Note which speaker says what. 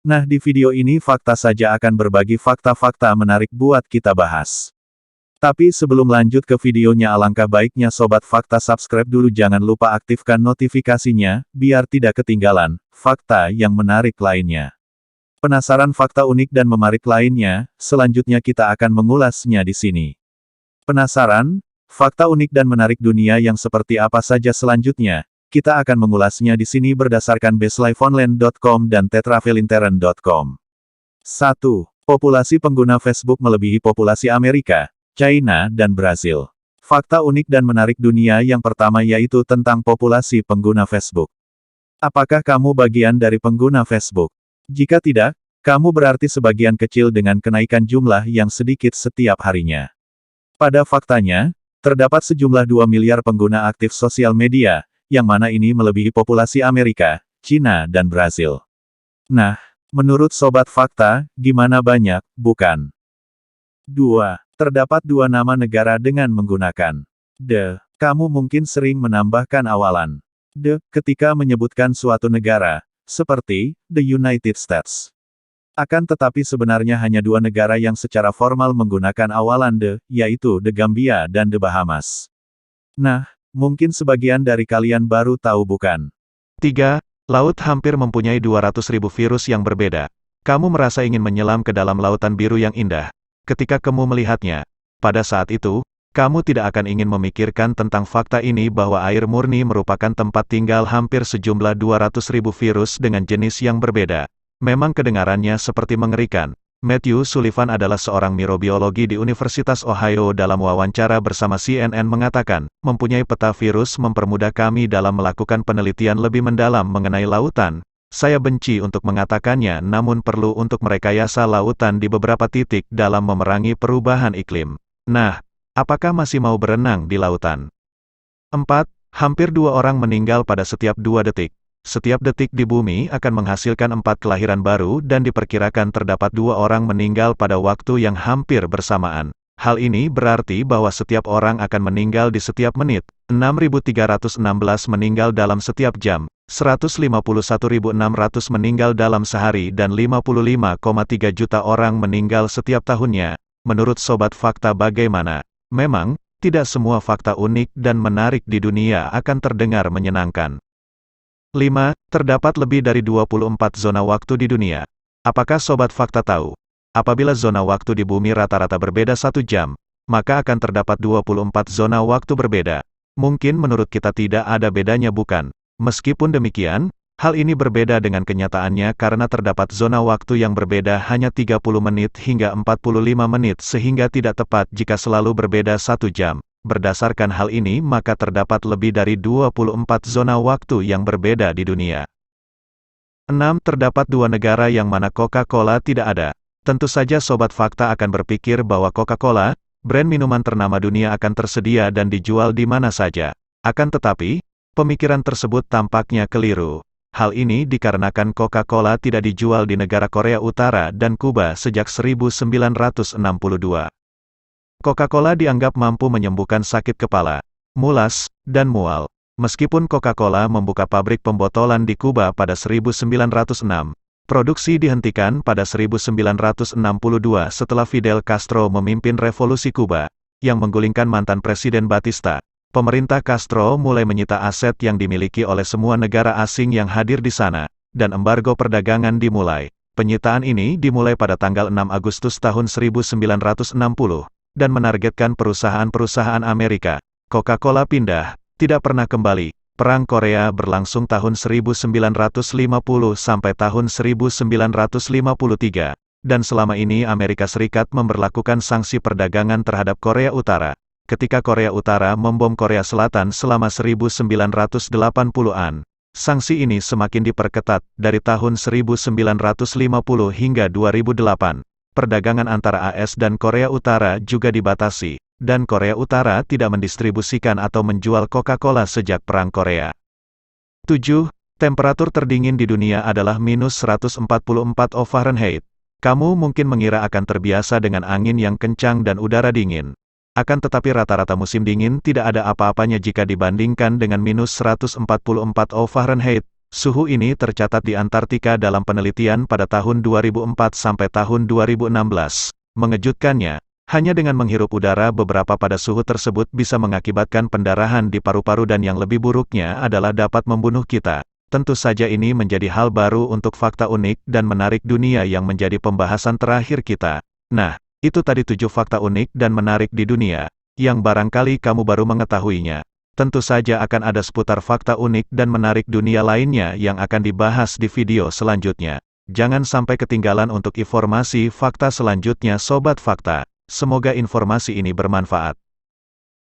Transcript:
Speaker 1: Nah, di video ini fakta saja akan berbagi fakta-fakta menarik buat kita bahas. Tapi sebelum lanjut ke videonya, alangkah baiknya Sobat Fakta subscribe dulu, jangan lupa aktifkan notifikasinya, biar tidak ketinggalan fakta yang menarik lainnya. Penasaran fakta unik dan menarik lainnya? Selanjutnya kita akan mengulasnya di sini. Penasaran? Fakta unik dan menarik dunia yang seperti apa saja selanjutnya? Kita akan mengulasnya di sini berdasarkan bestlifeonline.com dan tetravelinteren.com. 1. Populasi pengguna Facebook melebihi populasi Amerika, China, dan Brazil. Fakta unik dan menarik dunia yang pertama yaitu tentang populasi pengguna Facebook. Apakah kamu bagian dari pengguna Facebook? Jika tidak, kamu berarti sebagian kecil dengan kenaikan jumlah yang sedikit setiap harinya. Pada faktanya, terdapat sejumlah 2 miliar pengguna aktif sosial media, yang mana ini melebihi populasi Amerika, China, dan Brazil. Nah, menurut Sobat Fakta, gimana banyak, bukan? 2. Terdapat 2 nama negara dengan menggunakan the. Kamu mungkin sering menambahkan awalan the ketika menyebutkan suatu negara, seperti the United States. Akan tetapi sebenarnya hanya 2 negara yang secara formal menggunakan awalan the, yaitu the Gambia dan the Bahamas. Nah, mungkin sebagian dari kalian baru tahu, bukan?
Speaker 2: 3. Laut hampir mempunyai 200.000 virus yang berbeda. Kamu merasa ingin menyelam ke dalam lautan biru yang indah. Ketika kamu melihatnya, pada saat itu, kamu tidak akan ingin memikirkan tentang fakta ini bahwa air murni merupakan tempat tinggal hampir sejumlah 200.000 virus dengan jenis yang berbeda. Memang kedengarannya seperti mengerikan. Matthew Sullivan adalah seorang mikrobiologi di Universitas Ohio dalam wawancara bersama CNN mengatakan, mempunyai peta virus mempermudah kami dalam melakukan penelitian lebih mendalam mengenai lautan. Saya benci untuk mengatakannya, namun perlu untuk merekayasa lautan di beberapa titik dalam memerangi perubahan iklim. Nah, apakah masih mau berenang di lautan? 4. Hampir 2 orang meninggal pada setiap 2 detik. Setiap detik di bumi akan menghasilkan 4 kelahiran baru dan diperkirakan terdapat 2 orang meninggal pada waktu yang hampir bersamaan. Hal ini berarti bahwa setiap orang akan meninggal di setiap menit, 6.316 meninggal dalam setiap jam, 151.600 meninggal dalam sehari dan 55,3 juta orang meninggal setiap tahunnya. Menurut Sobat Fakta bagaimana? Memang, tidak semua fakta unik dan menarik di dunia akan terdengar menyenangkan. 5. Terdapat lebih dari 24 zona waktu di dunia. Apakah Sobat Fakta tahu? Apabila zona waktu di bumi rata-rata berbeda 1 jam, maka akan terdapat 24 zona waktu berbeda. Mungkin menurut kita tidak ada bedanya, bukan? Meskipun demikian, hal ini berbeda dengan kenyataannya karena terdapat zona waktu yang berbeda hanya 30 menit hingga 45 menit sehingga tidak tepat jika selalu berbeda 1 jam. Berdasarkan hal ini maka terdapat lebih dari 24 zona waktu yang berbeda di dunia. 6. Terdapat 2 negara yang mana Coca-Cola tidak ada. Tentu saja Sobat Fakta akan berpikir bahwa Coca-Cola, brand minuman ternama dunia akan tersedia dan dijual di mana saja. Akan tetapi, pemikiran tersebut tampaknya keliru. Hal ini dikarenakan Coca-Cola tidak dijual di negara Korea Utara dan Kuba sejak 1962. Coca-Cola dianggap mampu menyembuhkan sakit kepala, mulas, dan mual. Meskipun Coca-Cola membuka pabrik pembotolan di Kuba pada 1906, produksi dihentikan pada 1962 setelah Fidel Castro memimpin revolusi Kuba, yang menggulingkan mantan Presiden Batista. Pemerintah Castro mulai menyita aset yang dimiliki oleh semua negara asing yang hadir di sana, dan embargo perdagangan dimulai. Penyitaan ini dimulai pada tanggal 6 Agustus tahun 1960, dan menargetkan perusahaan-perusahaan Amerika. Coca-Cola pindah, tidak pernah kembali. Perang Korea berlangsung tahun 1950 sampai tahun 1953, dan selama ini Amerika Serikat memberlakukan sanksi perdagangan terhadap Korea Utara. Ketika Korea Utara membom Korea Selatan selama 1980-an, sanksi ini semakin diperketat dari tahun 1950 hingga 2008. Perdagangan antara AS dan Korea Utara juga dibatasi, dan Korea Utara tidak mendistribusikan atau menjual Coca-Cola sejak Perang Korea. 7. Temperatur terdingin di dunia adalah minus 144 Fahrenheit. Kamu mungkin mengira akan terbiasa dengan angin yang kencang dan udara dingin. Akan tetapi rata-rata musim dingin tidak ada apa-apanya jika dibandingkan dengan minus 144 Fahrenheit. Suhu ini tercatat di Antartika dalam penelitian pada tahun 2004 sampai tahun 2016. Mengejutkannya, hanya dengan menghirup udara beberapa pada suhu tersebut bisa mengakibatkan pendarahan di paru-paru dan yang lebih buruknya adalah dapat membunuh kita. Tentu saja ini menjadi hal baru untuk fakta unik dan menarik dunia yang menjadi pembahasan terakhir kita. Nah, itu tadi 7 fakta unik dan menarik di dunia, yang barangkali kamu baru mengetahuinya. Tentu saja akan ada seputar fakta unik dan menarik dunia lainnya yang akan dibahas di video selanjutnya. Jangan sampai ketinggalan untuk informasi fakta selanjutnya Sobat Fakta. Semoga informasi ini bermanfaat.